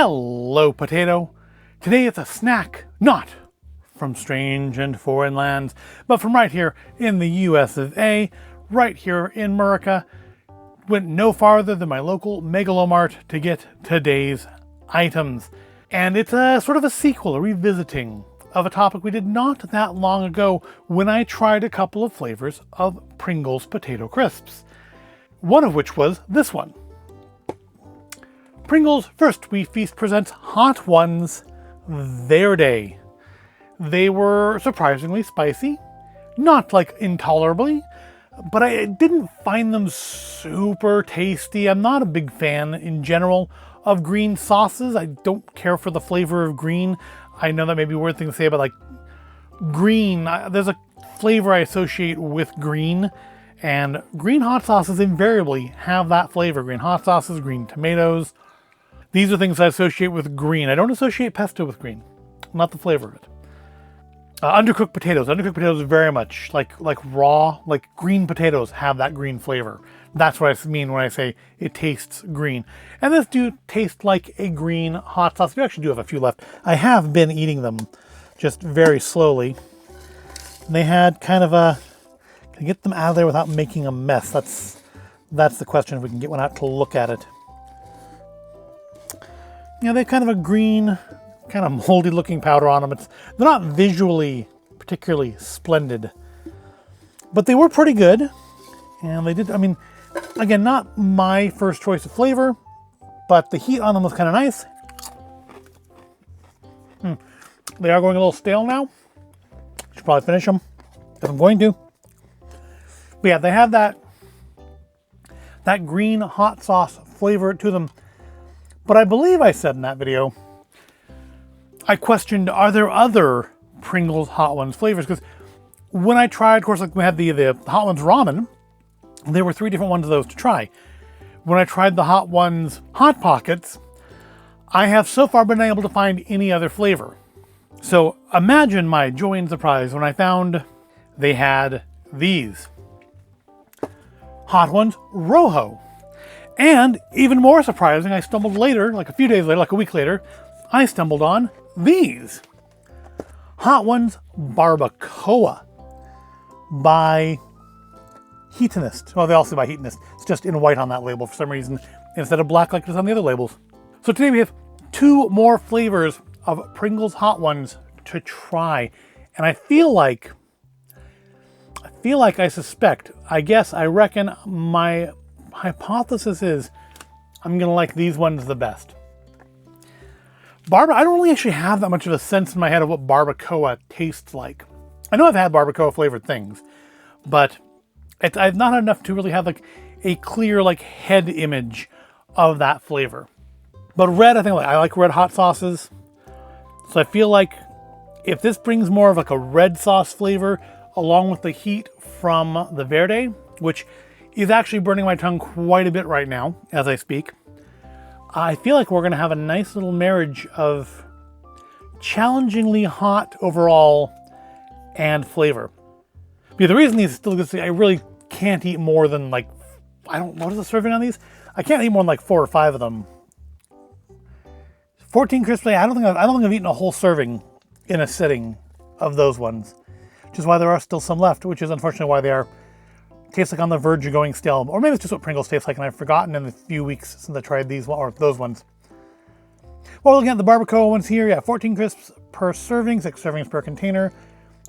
Hello, potato. Today it's a snack not from strange and foreign lands, but from right here in the US of A, right here in America. Went no farther than my local Megalomart to get today's items. And it's a sort of a sequel, a revisiting of a topic we did not that long ago when I tried a couple of flavors of Pringles potato crisps. One of which was this one. Pringles First We Feast presents Hot Ones Verde. They were surprisingly spicy, not like intolerably, but I didn't find them super tasty. I'm not a big fan in general of green sauces. I don't care for the flavor of green. I know that may be a weird thing to say, but like green, there's a flavor I associate with green, and green hot sauces invariably have that flavor. Green hot sauces, green tomatoes. These are things I associate with green. I don't associate pesto with green, not the flavor of it. Undercooked potatoes. Undercooked potatoes very much like raw, like green potatoes have that green flavor. That's what I mean when I say it tastes green. And this do taste like a green hot sauce. We actually do have a few left. I have been eating them just very slowly. And they had kind of a, can I get them out of there without making a mess? That's the question, if we can get one out to look at it. Yeah, they have kind of a green, kind of moldy looking powder on them. They're not visually particularly splendid, but they were pretty good. And they did, I mean, again, not my first choice of flavor, but the heat on them was kind of nice. They are going a little stale now. Should probably finish them if I'm going to. But yeah, they have that green hot sauce flavor to them. But I believe I said in that video, I questioned, are there other Pringles Hot Ones flavors? Because when I tried, of course, like we had the Hot Ones ramen, there were 3 different ones of those to try. When I tried the Hot Ones Hot Pockets, I have so far been able to find any other flavor. So imagine my joy and surprise when I found they had these. Hot Ones Rojo. And even more surprising, I stumbled later, like a few days later, like a week later, I stumbled on these. Hot Ones Barbacoa by Heatonist. Well, they also by Heatonist. It's just in white on that label for some reason, instead of black like it is on the other labels. So today we have 2 more flavors of Pringles Hot Ones to try. And I suspect, I reckon my hypothesis is I'm going to like these ones the best. I don't really actually have that much of a sense in my head of what barbacoa tastes like. I know I've had barbacoa flavored things, but I've not had enough to really have like a clear like head image of that flavor. But red, I like red hot sauces. So I feel like if this brings more of like a red sauce flavor along with the heat from the Verde, which is actually burning my tongue quite a bit right now as I speak, I feel like we're going to have a nice little marriage of challengingly hot overall and flavor. But the reason these are still good, I really can't eat more than like, what is the serving on these? I can't eat more than like 4 or 5 of them. 14 crisps, I don't think I've eaten a whole serving in a sitting of those ones, which is why there are still some left, which is unfortunately why they taste like on the verge of going stale. Or maybe it's just what Pringles taste like and I've forgotten in the few weeks since I tried these or those ones. Well, looking at the barbacoa ones here, yeah, 14 crisps per serving, 6 servings per container,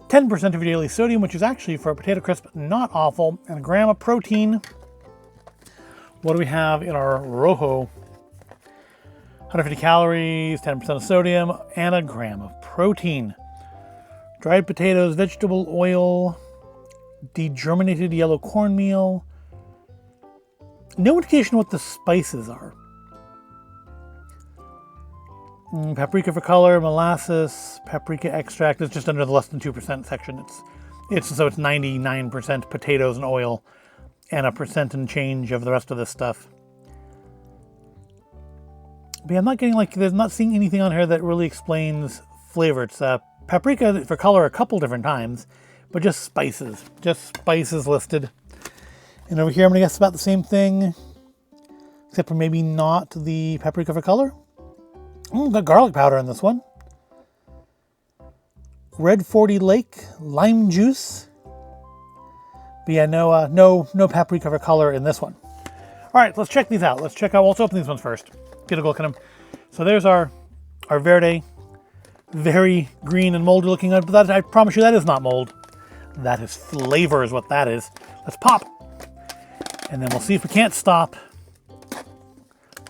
10% of your daily sodium, which is actually for a potato crisp not awful, and a gram of protein. What do we have in our Rojo? 150 calories, 10% of sodium, and a gram of protein. Dried potatoes, vegetable oil, degerminated yellow cornmeal. No indication what the spices are. Paprika for color, molasses, paprika extract. It's just under the less than 2% section. It's 99% potatoes and oil, and 1% and change of the rest of this stuff. But yeah, I'm not getting not seeing anything on here that really explains flavor. It's paprika for color a couple different times, but just spices listed. And over here, I'm gonna guess about the same thing, except for maybe not the paprika for color. Got garlic powder in this one. Red 40 Lake, lime juice. But yeah, no paprika color in this one. All right, let's check these out. Let's open these ones first. Get a look at them. So there's our Verde. Very green and moldy looking, but that, I promise you that is not mold. That is flavor is what that is. Let's pop. And then we'll see if we can't stop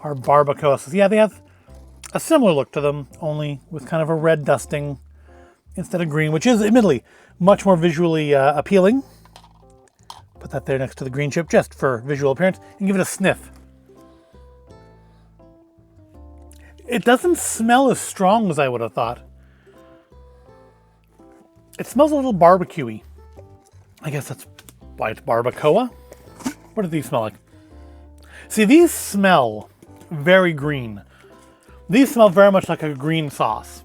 our barbacoa. So yeah, they have a similar look to them, only with kind of a red dusting instead of green, which is admittedly much more visually appealing. Put that there next to the green chip just for visual appearance and give it a sniff. It doesn't smell as strong as I would have thought. It smells a little barbecue-y. I guess that's why it's barbacoa. What do these smell like? See, these smell very green. These smell very much like a green sauce.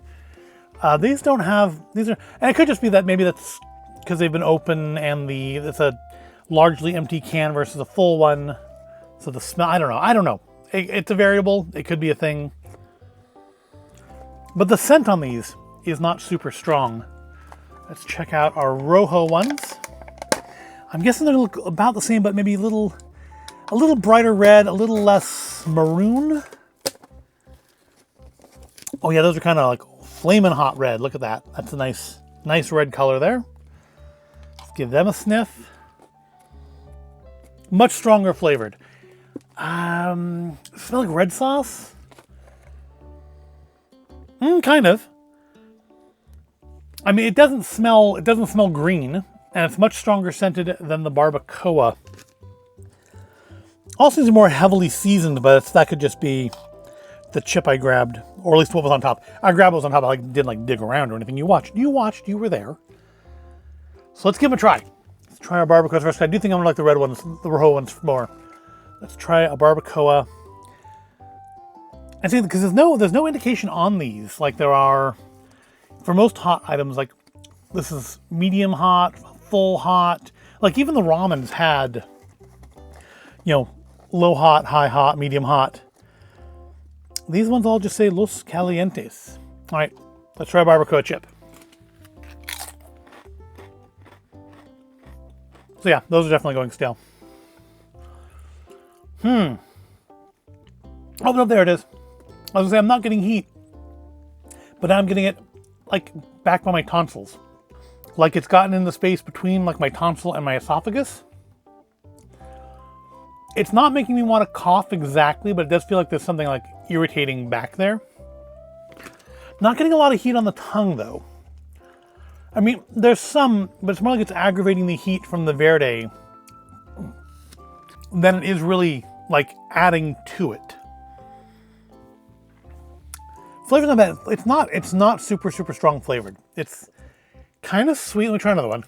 These don't have, these are, and it could just be that maybe that's because they've been open and it's a largely empty can versus a full one. So the smell, I don't know. It's a variable. It could be a thing. But the scent on these is not super strong. Let's check out our Rojo ones. I'm guessing they look about the same, but maybe a little brighter red, a little less maroon. Oh yeah, those are kind of like flaming hot red. Look at that. That's a nice red color there. Let's give them a sniff. Much stronger flavored. Smell like red sauce? Kind of. I mean, it doesn't smell green, and it's much stronger scented than the barbacoa. Also seems more heavily seasoned, but that could just be the chip I grabbed, or at least what was on top. I grabbed what was on top. I didn't dig around or anything. You watched. You were there. So let's give them a try. Let's try our barbacoa first. I do think I'm gonna like the red ones, the Rojo ones more. Let's try a barbacoa. And see, because there's no indication on these like there are for most hot items. Like this is medium hot, full hot. Like even the ramens had, low hot, high hot, medium hot. These ones all just say Los Calientes. All right, let's try a barbacoa chip. So yeah, those are definitely going stale. Oh no, there it is. I was gonna say I'm not getting heat, but now I'm getting it like back by my tonsils. Like it's gotten in the space between like my tonsil and my esophagus. It's not making me want to cough exactly, but it does feel like there's something like irritating back there. Not getting a lot of heat on the tongue though. I mean, there's some, but it's more like it's aggravating the heat from the Verde than it is really like adding to it. Flavor's not bad. It's not super strong flavored. It's kind of sweet. Let me try another one.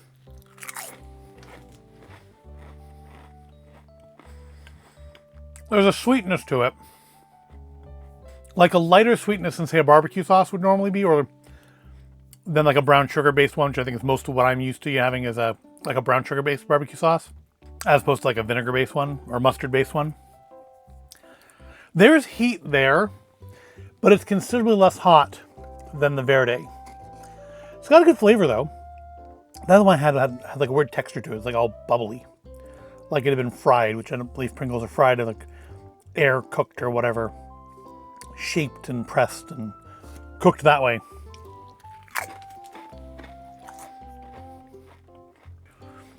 There's a sweetness to it. Like a lighter sweetness than say a barbecue sauce would normally be, or than like a brown sugar based one, which I think is most of what I'm used to having is a brown sugar based barbecue sauce, as opposed to like a vinegar based one or mustard based one. There's heat there, but it's considerably less hot than the Verde. It's got a good flavor though. The other one had like a weird texture to it. It's like all bubbly, like it had been fried, which I don't believe Pringles are fried, like air cooked or whatever, shaped and pressed and cooked that way.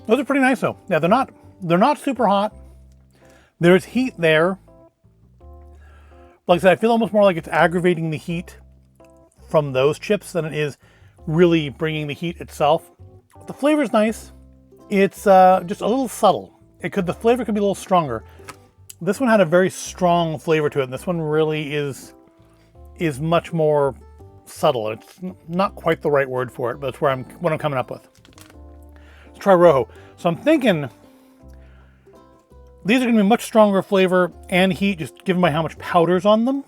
Those are pretty nice though. Yeah, they're not super hot. There's heat there. Like I said, I feel almost more like it's aggravating the heat from those chips than it is really bringing the heat itself. The flavor's nice. It's just a little subtle. The flavor could be a little stronger. This one had a very strong flavor to it, and this one really is much more subtle. It's not quite the right word for it, but it's what I'm coming up with. Let's try Rojo. So I'm thinking these are going to be much stronger flavor and heat, just given by how much powder's on them.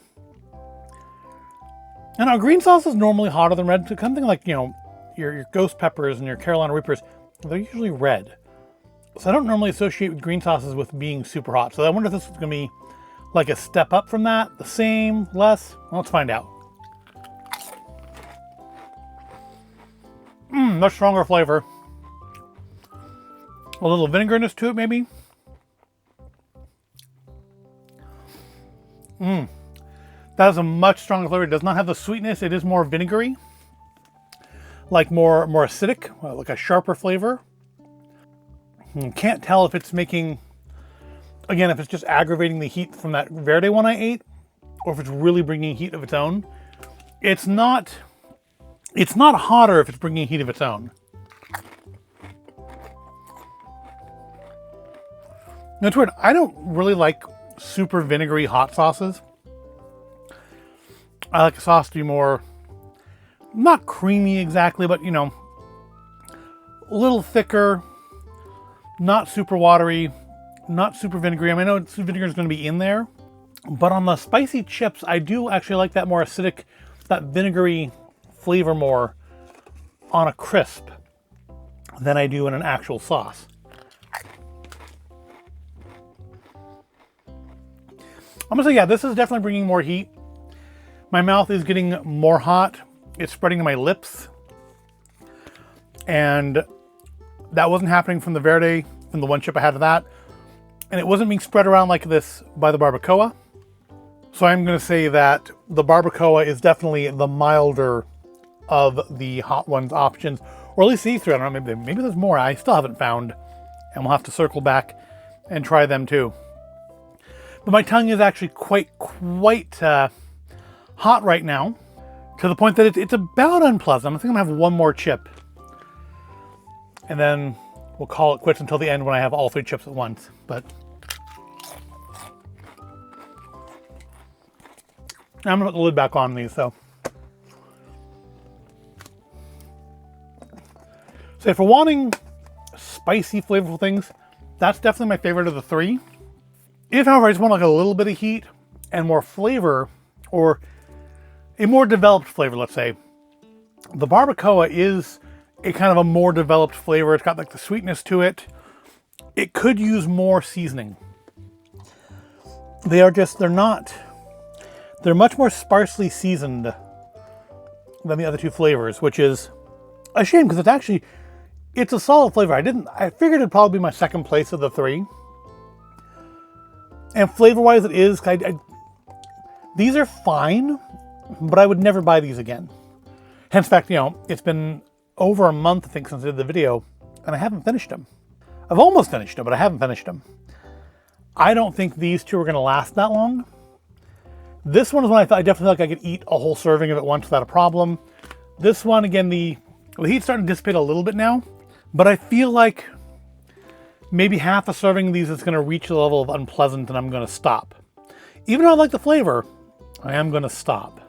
And our green sauce is normally hotter than red. So something like, your ghost peppers and your Carolina Reapers, they're usually red. So I don't normally associate green sauces with being super hot. So I wonder if this is going to be like a step up from that, the same, less. Well, let's find out. Much stronger flavor. A little vinegariness to it, maybe. That is a much stronger flavor. It does not have the sweetness. It is more vinegary, like more acidic, like a sharper flavor. Can't tell if it's making, again, if it's just aggravating the heat from that Verde one I ate, or if it's really bringing heat of its own. It's not hotter if it's bringing heat of its own. Now, it's weird. I don't really like super vinegary hot sauces. I like a sauce to be more, not creamy exactly, but, you know, a little thicker, not super watery, not super vinegary. I mean, I know vinegar is going to be in there, but on the spicy chips, I do actually like that more acidic, that vinegary flavor more on a crisp than I do in an actual sauce. I'm gonna say, yeah, this is definitely bringing more heat. My mouth is getting more hot. It's spreading to my lips. And that wasn't happening from the Verde, from the one chip I had of that. And it wasn't being spread around like this by the Barbacoa. So I'm gonna say that the Barbacoa is definitely the milder of the Hot Ones options, or at least these three. I don't know, maybe there's more I still haven't found, and we'll have to circle back and try them too. But my tongue is actually quite hot right now, to the point that it's about unpleasant. I think I'm gonna have one more chip, and then we'll call it quits until the end when I have all three chips at once. But I'm gonna put the lid back on these, so. So if we're wanting spicy, flavorful things, that's definitely my favorite of the three. If, however, I just want like a little bit of heat and more flavor, or a more developed flavor, let's say, the Barbacoa is a kind of a more developed flavor. It's got like the sweetness to it. It could use more seasoning. They're much more sparsely seasoned than the other two flavors, which is a shame because it's a solid flavor. I figured it'd probably be my second place of the three. And flavor-wise, it is. These are fine, but I would never buy these again. Hence the fact, you know, it's been over a month, I think, since I did the video, and I haven't finished them. I've almost finished them, but I haven't finished them. I don't think these two are going to last that long. This one is one I definitely feel like I could eat a whole serving of it once without a problem. This one, again, the heat's starting to dissipate a little bit now, but I feel like maybe half a serving of these is going to reach the level of unpleasant and I'm going to stop. Even though I like the flavor, I am going to stop.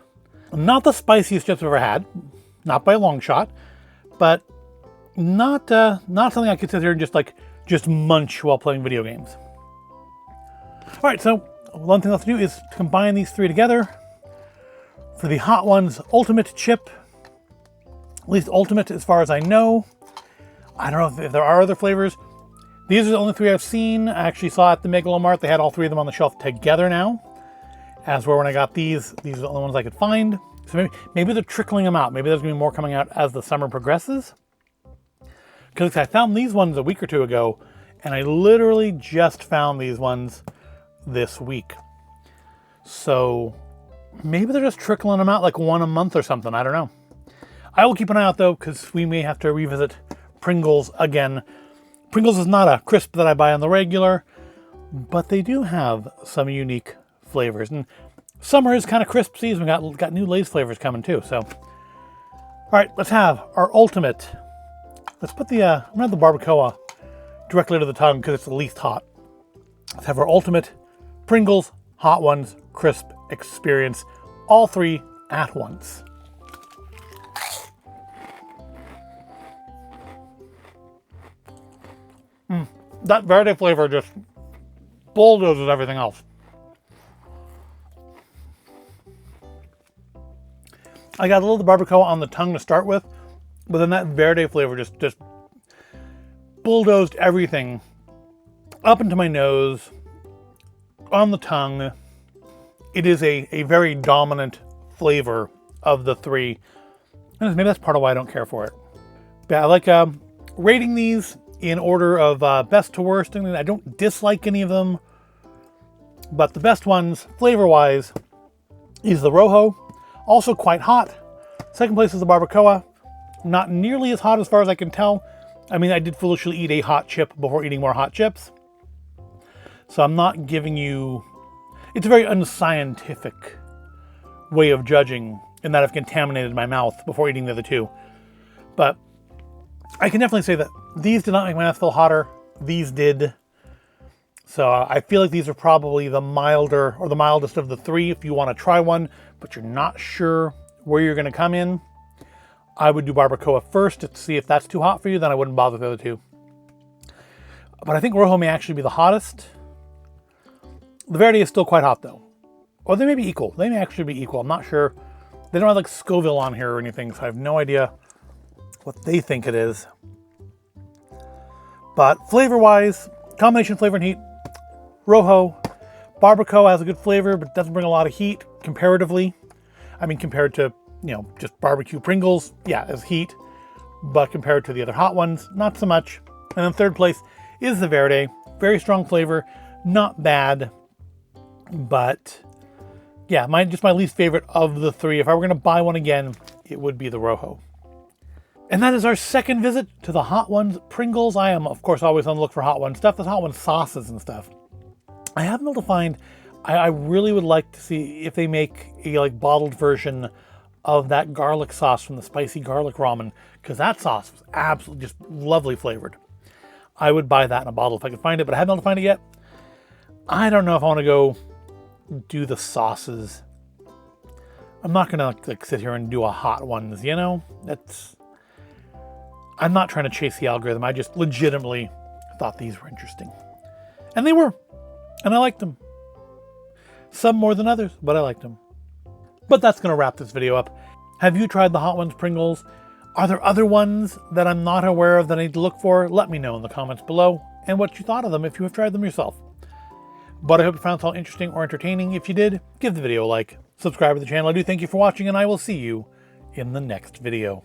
Not the spiciest chips I've ever had, not by a long shot, but not something I could sit here and just munch while playing video games. All right, so one thing left to do is to combine these three together for the Hot Ones Ultimate Chip. At least Ultimate as far as I know. I don't know if there are other flavors. These are the only three I've seen. I actually saw at the Megalomart, they had all three of them on the shelf together now. As where when I got these are the only ones I could find. So maybe they're trickling them out. Maybe there's gonna be more coming out as the summer progresses. Because I found these ones a week or two ago, and I literally just found these ones this week. So maybe they're just trickling them out like one a month or something, I don't know. I will keep an eye out though, because we may have to revisit Pringles again. Pringles is not a crisp that I buy on the regular, but they do have some unique flavors. And summer is kind of crisp season. We got new Lay's flavors coming too. So, all right, let's have our ultimate. Let's put the I'm gonna have the Barbacoa directly to the tongue because it's the least hot. Let's have our ultimate Pringles Hot Ones crisp experience. All three at once. That Verde flavor just bulldozes everything else. I got a little of the Barbacoa on the tongue to start with, but then that Verde flavor just bulldozed everything up into my nose, on the tongue. It is a very dominant flavor of the three. And maybe that's part of why I don't care for it. I like rating these in order of best to worst. I don't dislike any of them, but the best ones, flavor-wise, is the Rojo. Also quite hot. Second place is the Barbacoa. Not nearly as hot as far as I can tell. I mean, I did foolishly eat a hot chip before eating more hot chips. So I'm not giving you... It's a very unscientific way of judging in that I've contaminated my mouth before eating the other two. But I can definitely say that these did not make my mouth feel hotter. These did. So I feel like these are probably the milder or the mildest of the three if you want to try one, but you're not sure where you're going to come in. I would do Barbacoa first to see if that's too hot for you, then I wouldn't bother with the other two. But I think Rojo may actually be the hottest. The Verde is still quite hot though. Or they may be equal. They may actually be equal. I'm not sure. They don't have like Scoville on here or anything, so I have no idea what they think it is. But flavor-wise, combination flavor and heat, Rojo. Barbacoa has a good flavor, but doesn't bring a lot of heat comparatively. I mean, compared to, just barbecue Pringles, yeah, as heat. But compared to the other hot ones, not so much. And then third place is the Verde. Very strong flavor, not bad. But yeah, just my least favorite of the three. If I were going to buy one again, it would be the Rojo. And that is our second visit to the Hot Ones Pringles. I am, of course, always on the look for Hot Ones stuff. There's Hot Ones sauces and stuff. I haven't been able to find... I really would like to see if they make a bottled version of that garlic sauce from the spicy garlic ramen, because that sauce was absolutely just lovely flavored. I would buy that in a bottle if I could find it, but I haven't been able to find it yet. I don't know if I want to go do the sauces. I'm not gonna sit here and do a Hot Ones, That's... I'm not trying to chase the algorithm. I just legitimately thought these were interesting. And they were. And I liked them. Some more than others, but I liked them. But that's going to wrap this video up. Have you tried the Hot Ones Pringles? Are there other ones that I'm not aware of that I need to look for? Let me know in the comments below and what you thought of them if you have tried them yourself. But I hope you found this all interesting or entertaining. If you did, give the video a like, subscribe to the channel. I do thank you for watching, and I will see you in the next video.